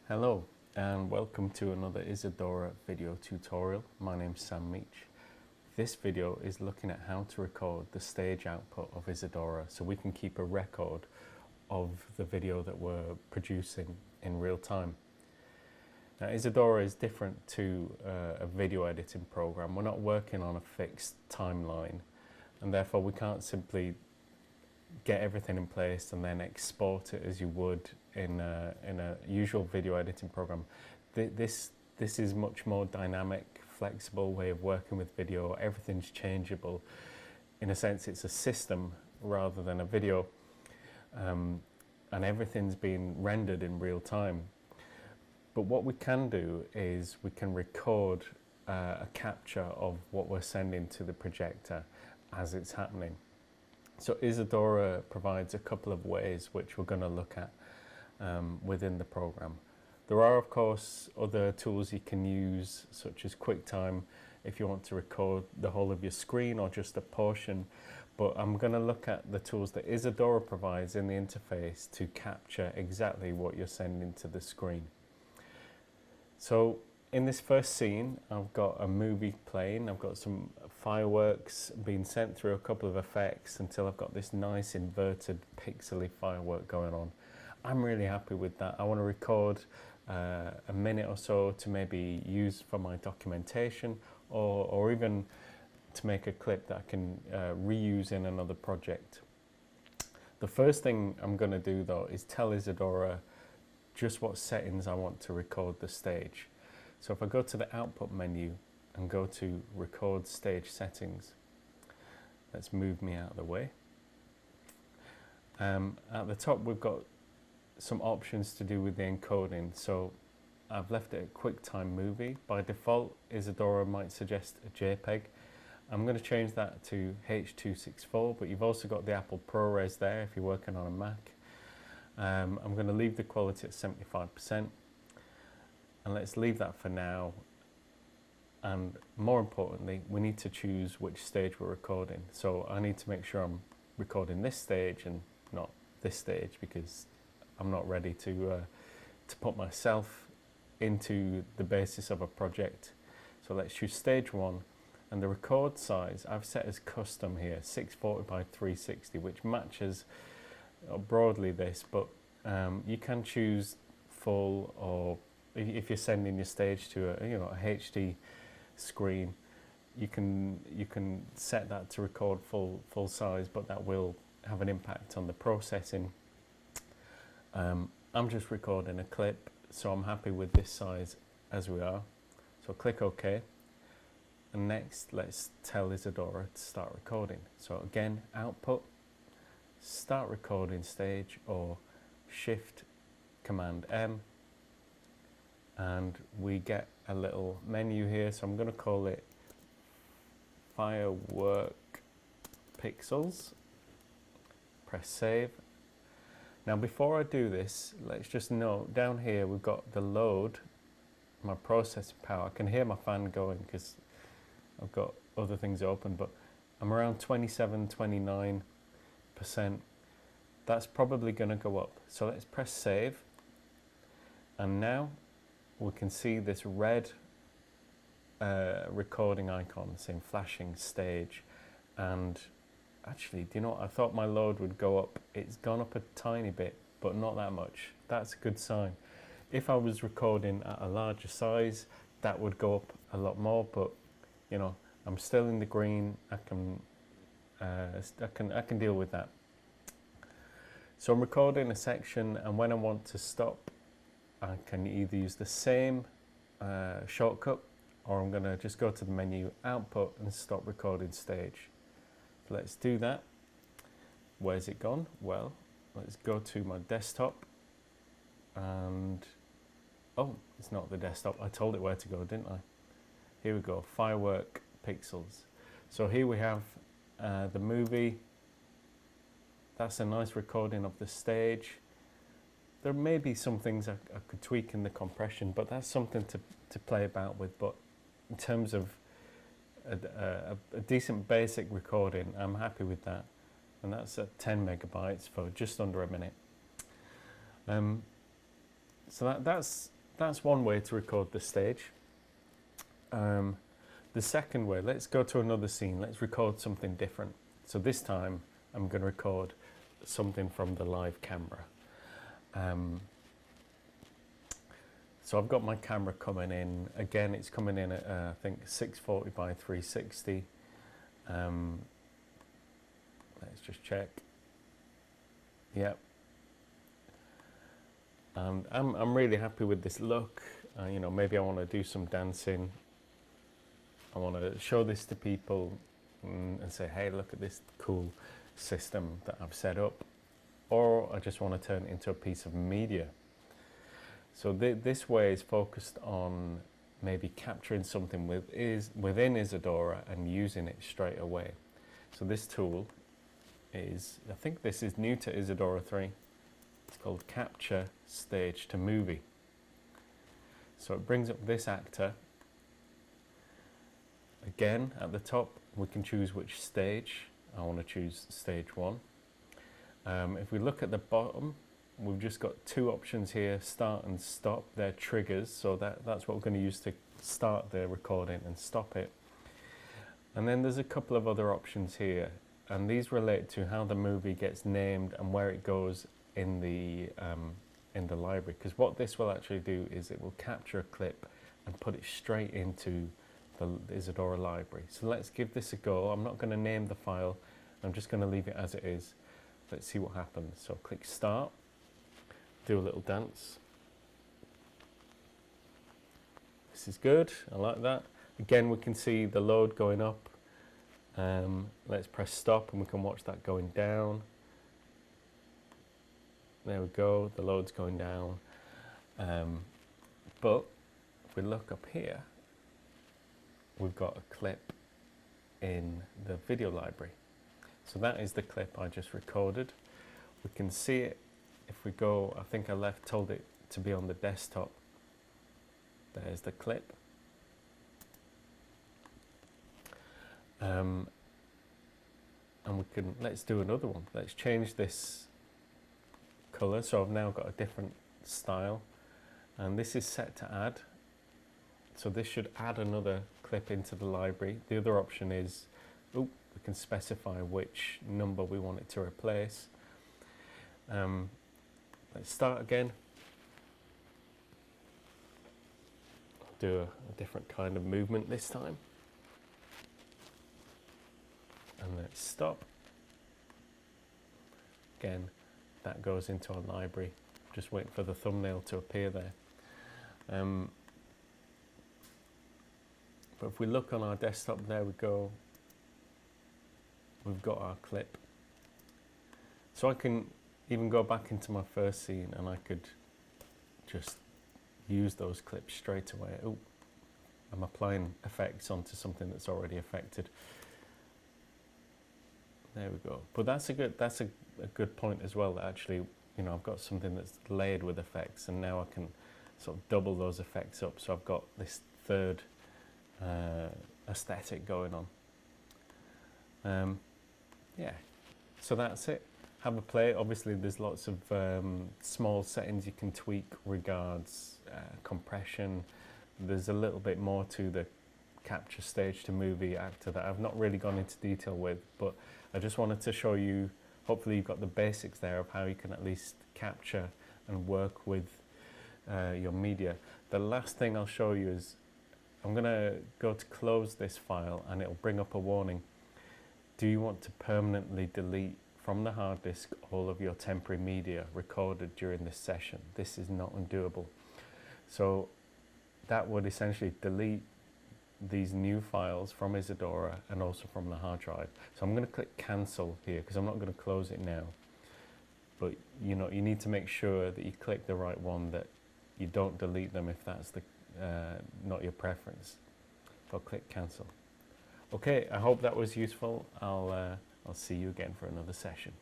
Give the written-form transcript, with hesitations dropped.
Hello and welcome to another Isadora video tutorial. My name's Sam Meach. This video is looking at how to record the stage output of Isadora so we can keep a record of the video that we're producing in real time. Now Isadora is different to a video editing program. We're not working on a fixed timeline and therefore we can't simply get everything in place and then export it as you would in a usual video editing program. This is much more dynamic, flexible way of working with video. Everything's changeable. In a sense, it's a system rather than a video, and everything's being rendered in real time. But what we can do is we can record a capture of what we're sending to the projector as it's happening. So Isadora provides a couple of ways which we're going to look at within the program. There are of course other tools you can use, such as QuickTime if you want to record the whole of your screen or just a portion, but I'm going to look at the tools that Isadora provides in the interface to capture exactly what you're sending to the screen. So in this first scene, I've got a movie playing, I've got some fireworks being sent through a couple of effects until I've got this nice inverted pixely firework going on. I'm really happy with that. I want to record a minute or so to maybe use for my documentation or even to make a clip that I can reuse in another project. The first thing I'm going to do though is tell Isadora just what settings I want to record the stage. So if I go to the output menu and go to record stage settings, let's move me out of the way. At the top we've got some options to do with the encoding. So I've left it at QuickTime Movie. By default, Isadora might suggest a JPEG. I'm going to change that to H.264, but you've also got the Apple ProRes there if you're working on a Mac. I'm going to leave the quality at 75%. And let's leave that for now. And more importantly, we need to choose which stage we're recording. So I need to make sure I'm recording this stage and not this stage, because I'm not ready to put myself into the basis of a project. So let's choose stage 1, and the record size I've set as custom here, 640 by 360, which matches broadly this, but you can choose full, or if you're sending your stage to a HD screen, you can set that to record full size, but that will have an impact on the processing. I'm just recording a clip, so I'm happy with this size as we are. So click OK, and next let's tell Isadora to start recording. So again, output, start recording stage, or Shift Command M, and we get a little menu here. So I'm going to call it Firework Pixels. Press save. Now before I do this, let's just note down here we've got the load, my processing power. I can hear my fan going because I've got other things open, but I'm around 27-29%. That's probably going to go up. So let's press save, and now we can see this red recording icon saying flashing stage. And actually, do you know what? I thought my load would go up. It's gone up a tiny bit, but not that much. That's a good sign. If I was recording at a larger size, that would go up a lot more, but you know, I'm still in the green. I can deal with that. So I'm recording a section, and when I want to stop, I can either use the same shortcut, or I'm going to just go to the menu, output, and stop recording stage. So let's do that. Where's it gone? Well, let's go to my desktop, and oh, it's not the desktop. I told it where to go, didn't I? Here we go, Firework Pixels. So here we have the movie. That's a nice recording of the stage. There may be some things I could tweak in the compression, but that's something to play about with. But in terms of a decent basic recording, I'm happy with that. And that's at 10 megabytes for just under a minute. So that's that's one way to record the stage. The second way, let's go to another scene. Let's record something different. So this time I'm going to record something from the live camera. So I've got my camera coming in. Again, it's coming in at I think 640 by 360. Let's just check. Yep. And I'm really happy with this look. You know, maybe I want to do some dancing. I want to show this to people and say, hey, look at this cool system that I've set up. Or I just want to turn it into a piece of media. So this way is focused on maybe capturing something within Isadora and using it straight away. So this tool is, I think this is new to Isadora 3. It's called Capture Stage to Movie. So it brings up this actor. Again, at the top, we can choose which stage. I want to choose stage 1. If we look at the bottom, we've just got two options here, start and stop. They're triggers, so that's what we're going to use to start the recording and stop it. And then there's a couple of other options here, and these relate to how the movie gets named and where it goes in the library. Because what this will actually do is it will capture a clip and put it straight into the Isadora library. So let's give this a go. I'm not going to name the file. I'm just going to leave it as it is. Let's see what happens. So click start. Do a little dance. This is good, I like that. Again, we can see the load going up. Let's press stop and we can watch that going down. There we go, the load's going down. But if we look up here, we've got a clip in the video library. So that is the clip I just recorded. We can see it. If we go, I think I told it to be on the desktop. There's the clip. And let's do another one. Let's change this color. So I've now got a different style. And this is set to add. So this should add another clip into the library. The other option is, we can specify which number we want it to replace. Let's start again. I'll do a different kind of movement this time. And let's stop. Again, that goes into our library. Just waiting for the thumbnail to appear there. But if we look on our desktop, there we go. We've got our clip. So I can even go back into my first scene and I could just use those clips straight away. Oh, I'm applying effects onto something that's already affected. There we go. But that's a good point as well. That actually, you know, I've got something that's layered with effects, and now I can sort of double those effects up. So I've got this third aesthetic going on. Yeah. So that's it. Have a play. Obviously, there's lots of small settings you can tweak regards compression. There's a little bit more to the capture stage to movie actor that I've not really gone into detail with, but I just wanted to show you, hopefully you've got the basics there of how you can at least capture and work with your media. The last thing I'll show you is, I'm going to go to close this file and it'll bring up a warning. Do you want to permanently delete from the hard disk all of your temporary media recorded during this session? This is not undoable. So that would essentially delete these new files from Isadora and also from the hard drive. So I'm going to click cancel here because I'm not going to close it now. But you know, you need to make sure that you click the right one, that you don't delete them if that's the not your preference. So I'll click cancel. Okay, I hope that was useful. I'll see you again for another session.